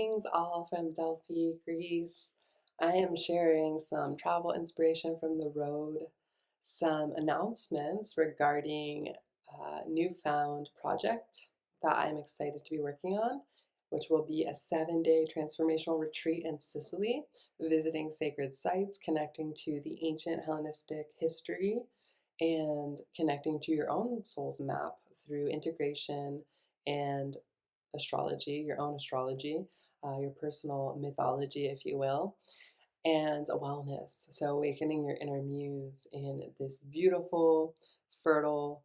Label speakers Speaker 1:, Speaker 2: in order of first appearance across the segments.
Speaker 1: Greetings all from Delphi, Greece. I am sharing some travel inspiration from the road, some announcements regarding a newfound project that I'm excited to be working on, which will be a 7-day transformational retreat in Sicily, visiting sacred sites, connecting to the ancient Hellenistic history, and connecting to your own soul's map through integration and astrology, your own astrology, your personal mythology, if you will, and a wellness. So, awakening your inner muse in this beautiful, fertile,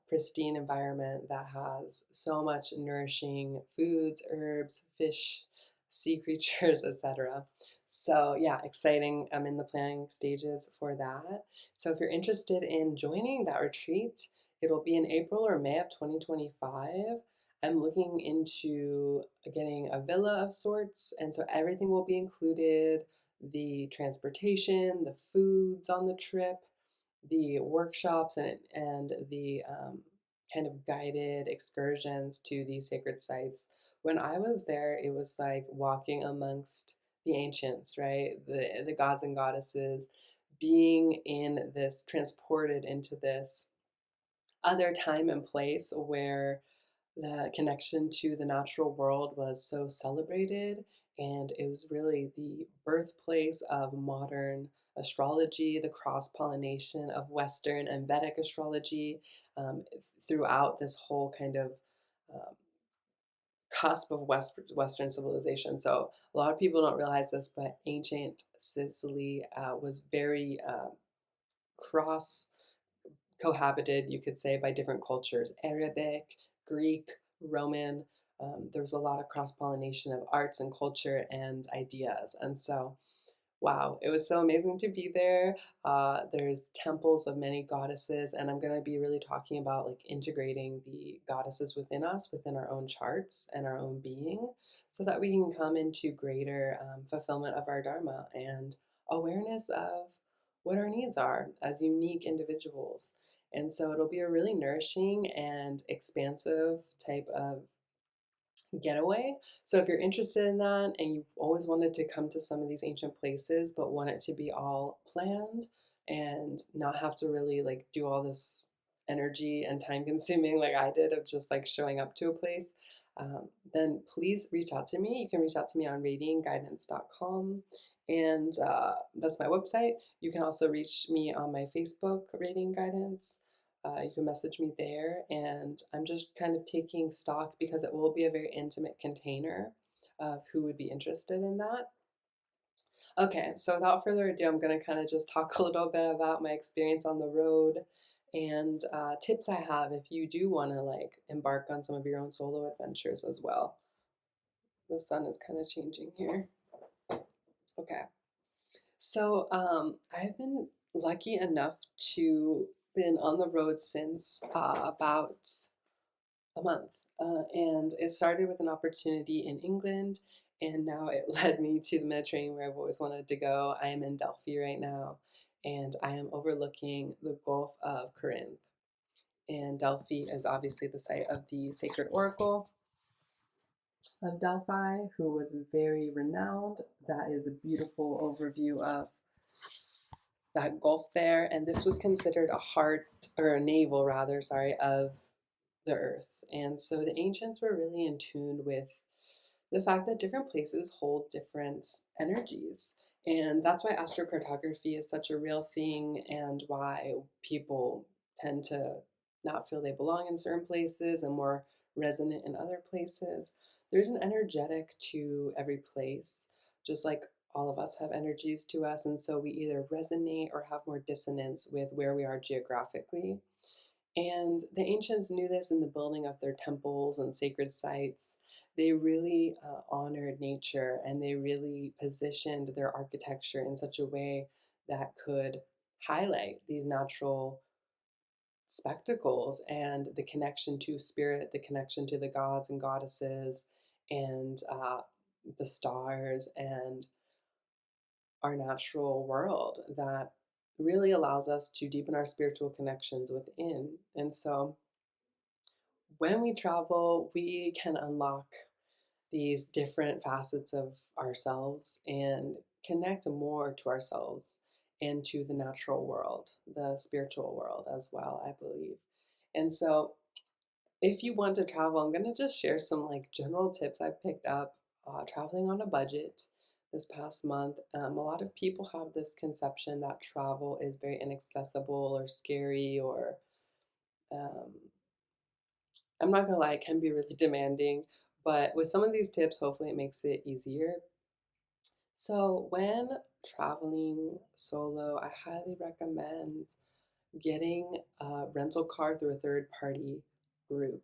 Speaker 1: pristine environment that has so much nourishing foods, herbs, fish, sea creatures, etc. So, yeah, exciting. I'm in the planning stages for that. So, if you're interested in joining that retreat, it'll be in April or May of 2025. I'm looking into getting a villa of sorts, and so everything will be included: the transportation, the foods on the trip, the workshops, and the kind of guided excursions to these sacred sites. When I was there, it was like walking amongst the ancients, right? The gods and goddesses, being in this, transported into this other time and place where the connection to the natural world was so celebrated, and it was really the birthplace of modern astrology, the cross pollination of Western and Vedic astrology throughout this whole kind of um, cusp of Western civilization. So, a lot of people don't realize this, but ancient Sicily was very cross cohabited, you could say, by different cultures: Arabic, Greek, Roman. There was a lot of cross pollination of arts and culture and ideas. And so, wow, it was so amazing to be there. There's temples of many goddesses, and I'm going to be really talking about like integrating the goddesses within us, within our own charts and our own being, so that we can come into greater fulfillment of our dharma and awareness of what our needs are as unique individuals. And so it'll be a really nourishing and expansive type of getaway. So if you're interested in that and you've always wanted to come to some of these ancient places but want it to be all planned and not have to really like do all this energy and time consuming like I did of just like showing up to a place, then please reach out to me. You can reach out to me on radiantguidance.com, and that's my website. You can also reach me on my Facebook, Radiant Guidance. You can message me there, and I'm just kind of taking stock because it will be a very intimate container of who would be interested in that. Okay, so without further ado, I'm going to kind of just talk a little bit about my experience on the road and tips I have if you do want to like embark on some of your own solo adventures as well. The sun is kind of changing here. Okay, so I've been lucky enough to been on the road since about a month. And it started with an opportunity in England, and now it led me to the Mediterranean where I've always wanted to go. I am in Delphi right now, and I am overlooking the Gulf of Corinth. And Delphi is obviously the site of the sacred oracle of Delphi, who was very renowned. That is a beautiful overview of that gulf there. And this was considered a heart, or a navel rather, sorry, of the earth. And so the ancients were really in tune with the fact that different places hold different energies. And that's why astrocartography is such a real thing, and why people tend to not feel they belong in certain places and more resonant in other places. There's an energetic to every place, just like all of us have energies to us. And so we either resonate or have more dissonance with where we are geographically. And the ancients knew this in the building of their temples and sacred sites. They really honored nature, and they really positioned their architecture in such a way that could highlight these natural spectacles and the connection to spirit, the connection to the gods and goddesses, and the stars, and our natural world that really allows us to deepen our spiritual connections within. And so when we travel, we can unlock these different facets of ourselves and connect more to ourselves and to the natural world, the spiritual world as well, I believe. And so, if you want to travel, I'm going to just share some like general tips I've picked up traveling on a budget this past month. A lot of people have this conception that travel is very inaccessible or scary, or um, I'm not gonna lie, it can be really demanding. But with some of these tips, hopefully it makes it easier. So, when traveling solo, I highly recommend getting a rental car through a third party group.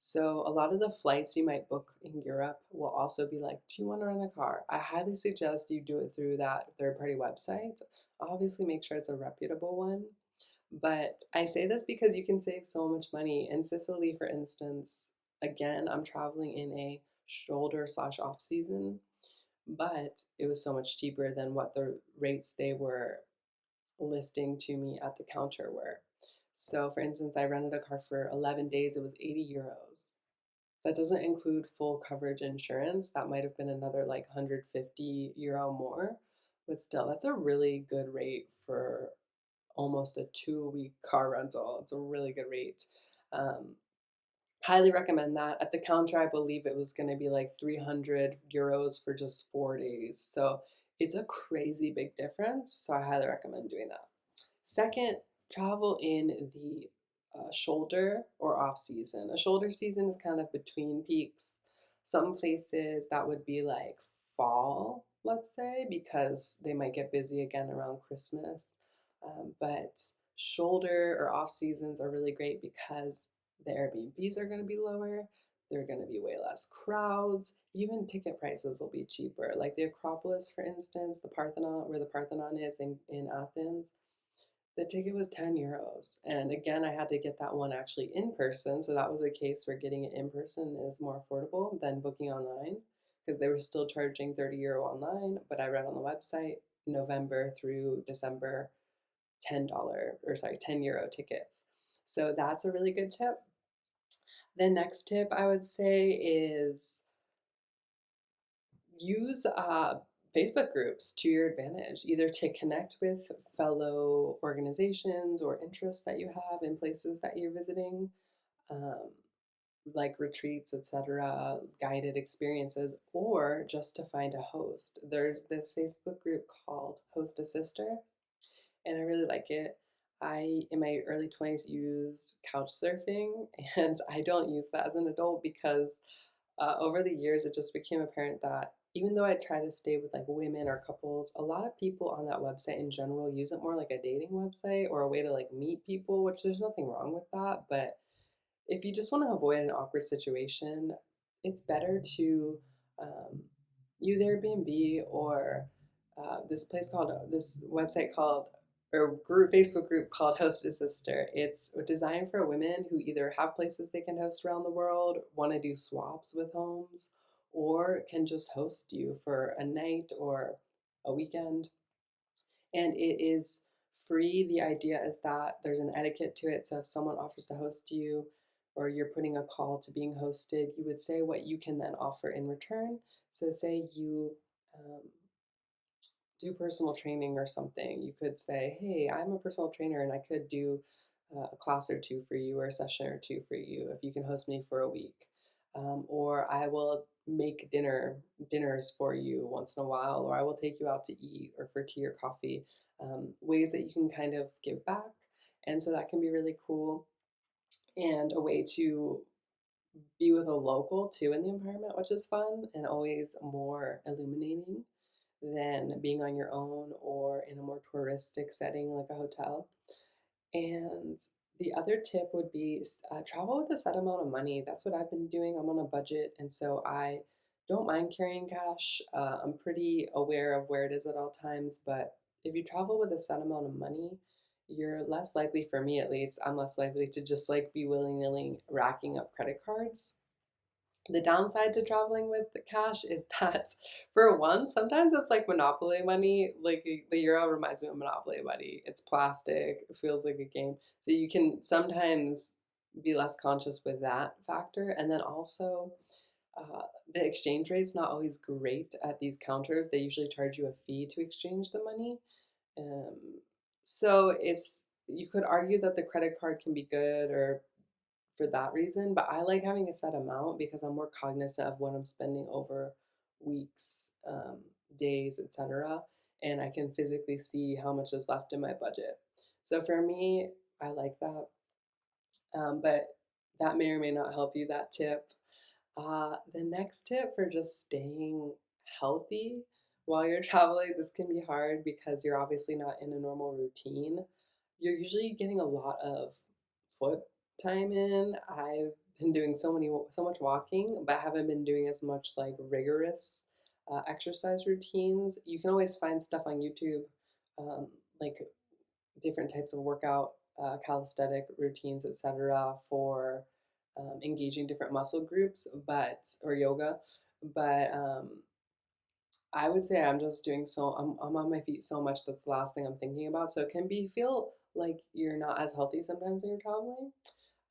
Speaker 1: So, a lot of the flights you might book in Europe will also be like, do you want to rent a car? I highly suggest you do it through that third party website. Obviously, make sure it's a reputable one. But I say this because you can save so much money. In Sicily, for instance, again, I'm traveling in a shoulder slash off season, but it was so much cheaper than what the rates they were listing to me at the counter were. So, for instance, I rented a car for 11 days, it was 80 euros. That doesn't include full coverage insurance. That might have been another like 150 euro more. But still, that's a really good rate for almost a 2 week car rental. It's a really good rate. Um, Highly recommend that. At the counter, I believe it was going to be like 300 euros for just 4 days. So it's a crazy big difference. So I highly recommend doing that. Second, travel in the shoulder or off season. A shoulder season is kind of between peaks. Some places that would be like fall, let's say, because they might get busy again around Christmas. But shoulder or off seasons are really great because the Airbnbs are going to be lower. There are going to be way less crowds. Even ticket prices will be cheaper. Like the Acropolis, for instance, the Parthenon, where the Parthenon is in Athens, the ticket was 10 euros. And again, I had to get that one actually in person. So that was a case where getting it in person is more affordable than booking online because they were still charging 30 euro online. But I read on the website November through December, $10 or sorry, 10 euro tickets. So that's a really good tip. The next tip I would say is use Facebook groups to your advantage, either to connect with fellow organizations or interests that you have in places that you're visiting, um, like retreats, etc., guided experiences, or just to find a host. There's this Facebook group called Host a Sister, and I really like it. I, in my early 20s, used couch surfing, and I don't use that as an adult because over the years, it just became apparent that even though I try to stay with like women or couples, a lot of people on that website in general use it more like a dating website or a way to like meet people, which there's nothing wrong with that. But if you just want to avoid an awkward situation, it's better to um, use Airbnb or this website called or group Facebook group called Host a Sister. It's designed for women who either have places they can host around the world, want to do swaps with homes, or can just host you for a night or a weekend. And it is free. The idea is that there's an etiquette to it. So if someone offers to host you or you're putting a call to being hosted, you would say what you can then offer in return. So say you do personal training or something, you could say, hey, I'm a personal trainer and I could do a class or two for you or a session or two for you if you can host me for a week. Or I will make dinners for you once in a while, or I will take you out to eat or for tea or coffee. Ways that you can kind of give back. And so that can be really cool and a way to be with a local too in the environment, which is fun and always more illuminating than being on your own or in a more touristic setting like a hotel. And the other tip would be travel with a set amount of money. That's what I've been doing. I'm on a budget, and so I don't mind carrying cash. I'm pretty aware of where it is at all times, but if you travel with a set amount of money, you're less likely, for me at least, I'm less likely to just like be willy-nilly racking up credit cards. The downside to traveling with the cash is that, for one, sometimes it's like Monopoly money. Like the euro reminds me of Monopoly money. It's plastic, it feels like a game. So you can sometimes be less conscious with that factor. And then also, Uh, the exchange rate's not always great at these counters. They usually charge you a fee to exchange the money. Um, so you could argue that the credit card can be good or for that reason, but I like having a set amount because I'm more cognizant of what I'm spending over weeks, days, etc. And I can physically see how much is left in my budget. So for me, I like that. But that may or may not help you, that tip. The next tip for just staying healthy while you're traveling, this can be hard because you're obviously not in a normal routine. You're usually getting a lot of foot time in. I've been doing so much walking, but I haven't been doing as much like rigorous exercise routines. You can always find stuff on YouTube, um, like different types of workout, calisthenic routines, etc., for engaging different muscle groups, but or yoga. But I would say I'm just doing I'm on my feet so much that's the last thing I'm thinking about. So it can be feel like you're not as healthy sometimes when you're traveling.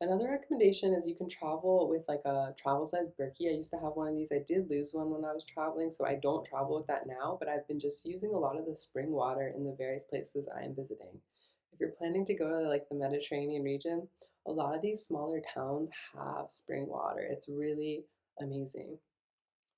Speaker 1: Another recommendation is you can travel with like a travel size Berkey. I used to have one of these. I did lose one when I was traveling, so I don't travel with that now, but I've been just using a lot of the spring water in the various places I am visiting. If you're planning to go to like the Mediterranean region, a lot of these smaller towns have spring water. It's really amazing.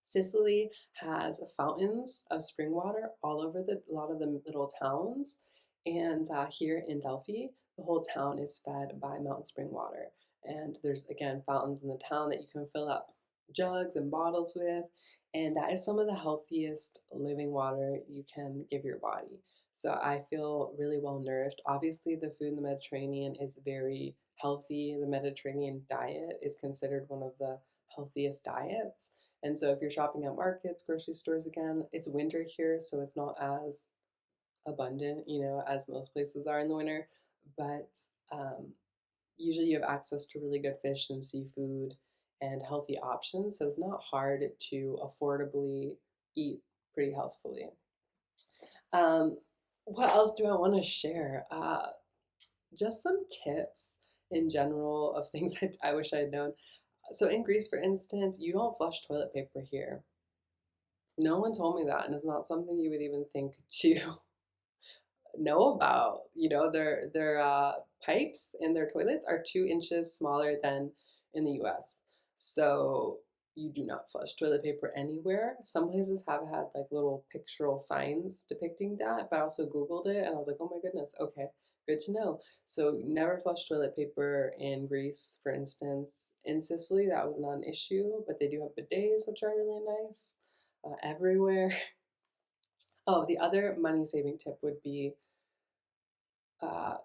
Speaker 1: Sicily has fountains of spring water all over a lot of the little towns, and here in Delphi, the whole town is fed by mountain spring water. And there's again fountains in the town that you can fill up jugs and bottles with, and that is some of the healthiest living water you can give your body. So I feel really well nourished. Obviously, the food in the Mediterranean is very healthy. The Mediterranean diet is considered one of the healthiest diets. And so if you're shopping at markets, grocery stores again, it's winter here, so it's not as abundant, as most places are in the winter. But usually you have access to really good fish and seafood and healthy options. So it's not hard to affordably eat pretty healthfully. Um, what else do I want to share? Just some tips in general of things I wish I had known. So in Greece, for instance, you don't flush toilet paper here. No one told me that, and it's not something you would even think to know about. Their pipes in their toilets are 2 inches smaller than in the U.S. So you do not flush toilet paper anywhere. Some places have had like little pictorial signs depicting that, but I also Googled it and I was like, oh my goodness, okay, good to know. So never flush toilet paper in Greece, for instance. In Sicily, that was not an issue, but they do have bidets, which are really nice everywhere. Oh, the other money saving tip would be uh,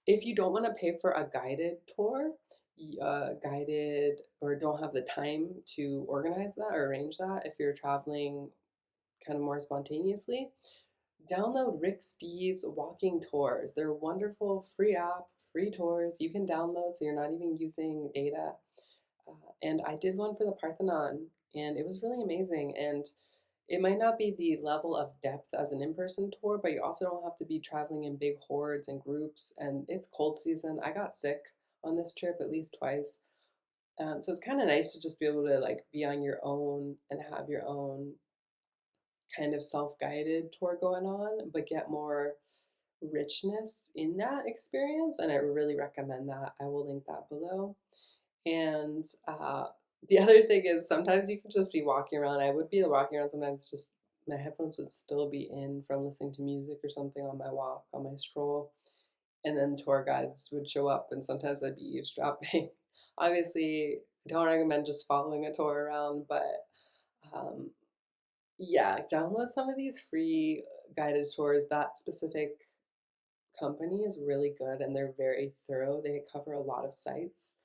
Speaker 1: if you don't want to pay for a guided tour, guided or don't have the time to organize that or arrange that, if you're traveling kind of more spontaneously, download Rick Steves walking tours. They're wonderful, free app, free tours you can download so you're not even using data. And I did one for the Parthenon, and it was really amazing. And it might not be the level of depth as an in-person tour, but you also don't have to be traveling in big hordes and groups. And it's cold season. I got sick on this trip at least twice. So it's kind of nice to just be able to like be on your own and have your own kind of self-guided tour going on, but get more richness in that experience. And I really recommend that. I will link that below. And the other thing is sometimes you can just be walking around. I would be walking around sometimes, just my headphones would still be in from listening to music or something on my walk, on my stroll. And then tour guides would show up and sometimes I'd be eavesdropping. Obviously, I don't recommend just following a tour around, but um, yeah, download some of these free guided tours. That specific company is really good and they're very thorough. They cover a lot of sites.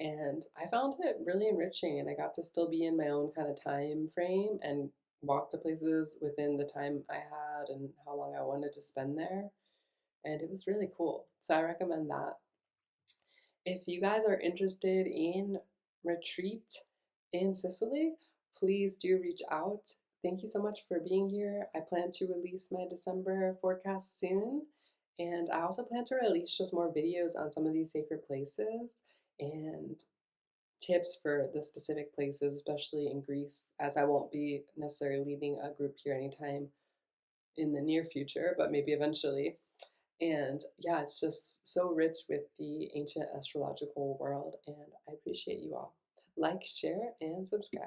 Speaker 1: And I found it really enriching, and I got to still be in my own kind of time frame and walk to places within the time I had and how long I wanted to spend there. And it was really cool. So I recommend that. If you guys are interested in retreat in Sicily, please do reach out. Thank you so much for being here. I plan to release my December forecast soon. And I also plan to release just more videos on some of these sacred places and tips for the specific places, especially in Greece, as I won't be necessarily leading a group here anytime in the near future, but maybe eventually. And yeah, it's just so rich with the ancient astrological world, and I appreciate you all. Like, share, and subscribe.